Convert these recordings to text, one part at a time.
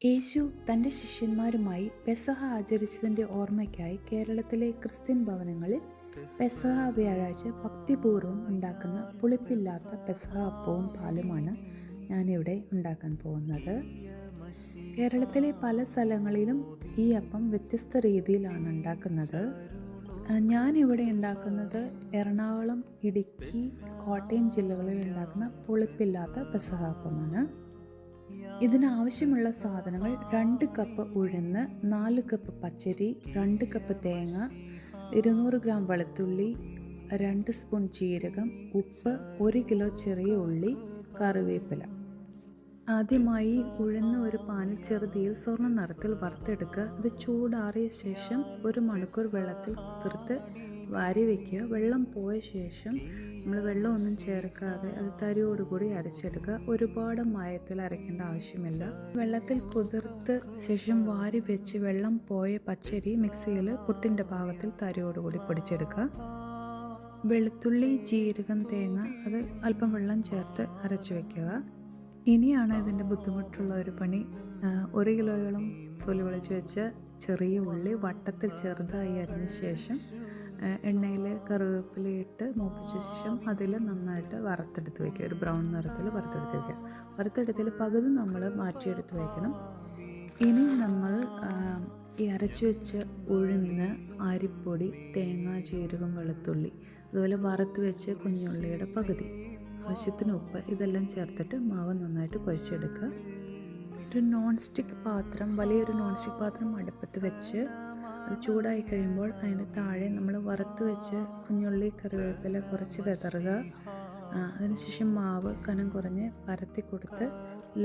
യേശു തൻ്റെ ശിഷ്യന്മാരുമായി പെസഹ ആചരിച്ചതിൻ്റെ ഓർമ്മയ്ക്കായി കേരളത്തിലെ ക്രിസ്ത്യൻ ഭവനങ്ങളിൽ പെസഹ വ്യാഴാഴ്ച ഭക്തിപൂർവ്വം ഉണ്ടാക്കുന്ന പുളിപ്പില്ലാത്ത പെസഹ അപ്പവും പാലുമാണ് ഞാനിവിടെ ഉണ്ടാക്കാൻ പോകുന്നത്. കേരളത്തിലെ പല സ്ഥലങ്ങളിലും ഈ അപ്പം വ്യത്യസ്ത രീതിയിലാണ് ഉണ്ടാക്കുന്നത്. ഞാനിവിടെ ഉണ്ടാക്കുന്നത് എറണാകുളം, ഇടുക്കി, കോട്ടയം ജില്ലകളിൽ ഉണ്ടാക്കുന്ന പുളിപ്പില്ലാത്ത പെസഹ അപ്പമാണ്. ഇതിനാവശ്യമുള്ള സാധനങ്ങൾ 2 കപ്പ് ഉഴുന്ന്, 4 കപ്പ് പച്ചരി, 2 കപ്പ് തേങ്ങ, 200 ഗ്രാം വെളുത്തുള്ളി, 2 സ്പൂൺ ജീരകം, ഉപ്പ്, 1 കിലോ ചെറിയ ഉള്ളി, കറിവേപ്പില. ആദ്യമായി ഉഴുന്ന് ഒരു പാനിൽ ചെറുതീയിൽ സ്വർണ്ണ നിറത്തിൽ വറുത്തെടുക്കുക. ഇത് ചൂടാറിയ ശേഷം 1 മണിക്കൂർ വെള്ളത്തിൽ കുതിർത്ത് വാരി വയ്ക്കുക. വെള്ളം പോയ ശേഷം നമ്മൾ വെള്ളമൊന്നും ചേർക്കാതെ അത് തരിയോടുകൂടി അരച്ചെടുക്കുക. ഒരുപാട് മയത്തിൽ അരയ്ക്കേണ്ട ആവശ്യമില്ല. വെള്ളത്തിൽ കുതിർത്ത് ശേഷം വാരി വെച്ച് വെള്ളം പോയ പച്ചരി മിക്സിയിൽ പുട്ടിൻ്റെ പാകത്തിൽ തരിയോടുകൂടി പൊടിച്ചെടുക്കുക. വെളുത്തുള്ളി, ജീരകം, തേങ്ങ അത് അല്പം വെള്ളം ചേർത്ത് അരച്ച് വയ്ക്കുക. ഇനിയാണ് ഇതിൻ്റെ ബുദ്ധിമുട്ടുള്ള ഒരു പണി. 1 കിലോയോളം തൊലി പൊളിച്ച് വെച്ച് ചെറിയ ഉള്ളി വട്ടത്തിൽ ചെറുതായി അരിഞ്ഞ ശേഷം എണ്ണയിൽ കറിവേപ്പില ഇട്ട് മൂപ്പിച്ച ശേഷം അതിൽ നന്നായിട്ട് വറുത്തെടുത്ത് വയ്ക്കുക. ഒരു ബ്രൗൺ നിറത്തിൽ വറുത്തെടുത്ത് വയ്ക്കുക. വറുത്തെടുത്തിൽ പകുതി നമ്മൾ മാറ്റിയെടുത്ത് വയ്ക്കണം. ഇനി നമ്മൾ ഈ അരച്ചു വെച്ച ഉഴുന്ന്, അരിപ്പൊടി, തേങ്ങ, ജീരകം, വെളുത്തുള്ളി, അതുപോലെ വറുത്ത് വെച്ച് കുഞ്ഞുള്ളിയുടെ പകുതി, ആവശ്യത്തിന് ഉപ്പ്, ഇതെല്ലാം ചേർത്തിട്ട് മാവ് നന്നായിട്ട് കുഴച്ചെടുക്കുക. ഒരു നോൺ സ്റ്റിക്ക് പാത്രം, വലിയൊരു നോൺ സ്റ്റിക്ക് പാത്രം അടുപ്പത്ത് വെച്ച് അത് ചൂടായി കഴിയുമ്പോൾ അതിന് താഴെ നമ്മൾ വറുത്ത് വെച്ച് കുഞ്ഞുള്ളി, കറിവേപ്പില കുറച്ച് വിതറുക. അതിനുശേഷം മാവ് കനം കുറഞ്ഞ് പരത്തി കൊടുത്ത്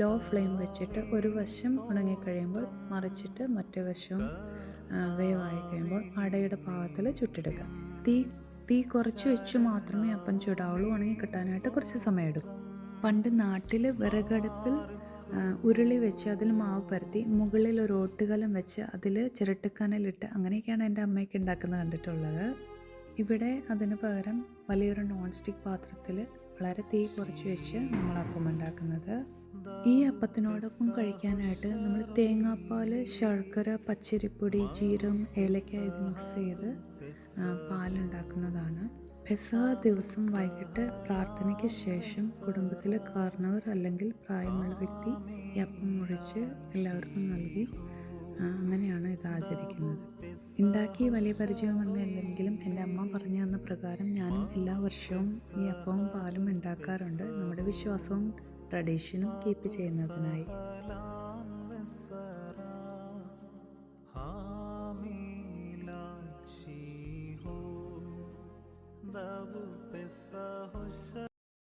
ലോ ഫ്ലെയിം വെച്ചിട്ട് ഒരു വശം ഉണങ്ങിക്കഴിയുമ്പോൾ മറിച്ചിട്ട് മറ്റേ വശവും വേവായി കഴിയുമ്പോൾ അടയുടെ പാകത്തിൽ ചുട്ടെടുക്കുക. തീ കുറച്ച് വെച്ച് മാത്രമേ അപ്പം ചൂടാവുള്ളൂ. ഉണങ്ങി കിട്ടാനായിട്ട് കുറച്ച് സമയമെടുക്കും. പണ്ട് നാട്ടിൽ വിറകടുപ്പിൽ ഉരുളി വെച്ച് അതിൽ മാവ് പരത്തി മുകളിൽ ഒരു ഓട്ടുകലം വെച്ച് അതിൽ ചിരട്ടക്കനലിട്ട് അങ്ങനെയൊക്കെയാണ് എൻ്റെ അമ്മയ്ക്ക് ഉണ്ടാക്കുന്നത് കണ്ടിട്ടുള്ളത്. ഇവിടെ അതിന് പകരം വലിയൊരു നോൺ സ്റ്റിക്ക് പാത്രത്തിൽ വളരെ തീ കുറച്ച് വെച്ച് നമ്മൾ അപ്പം ഉണ്ടാക്കുന്നത്. ഈ അപ്പത്തിനോടൊപ്പം കഴിക്കാനായിട്ട് നമ്മൾ തേങ്ങാപ്പാൽ, ശർക്കര, പച്ചരിപ്പൊടി, ജീരകം, ഏലക്ക ഇത് മിക്സ് ചെയ്ത് പാലുണ്ടാക്കുന്നതാണ്. പെസഹ ദിവസം വൈകിട്ട് പ്രാർത്ഥനയ്ക്ക് ശേഷം കുടുംബത്തിലെ കാരണവർ അല്ലെങ്കിൽ പ്രായമുള്ള വ്യക്തി ഈ അപ്പം മുറിച്ച് എല്ലാവർക്കും നൽകി അങ്ങനെയാണ് ഇത് ആചരിക്കുന്നത്. ഉണ്ടാക്കി വലിയ പരിചയമൊന്നുമില്ലെങ്കിലും എൻ്റെ അമ്മ പറഞ്ഞു തന്ന പ്രകാരം ഞാനും എല്ലാ വർഷവും ഈ അപ്പവും പാലും ഉണ്ടാക്കാറുണ്ട്. നമ്മുടെ വിശ്വാസവും ട്രഡീഷനും കീപ്പ് ചെയ്യുന്നതിനായി.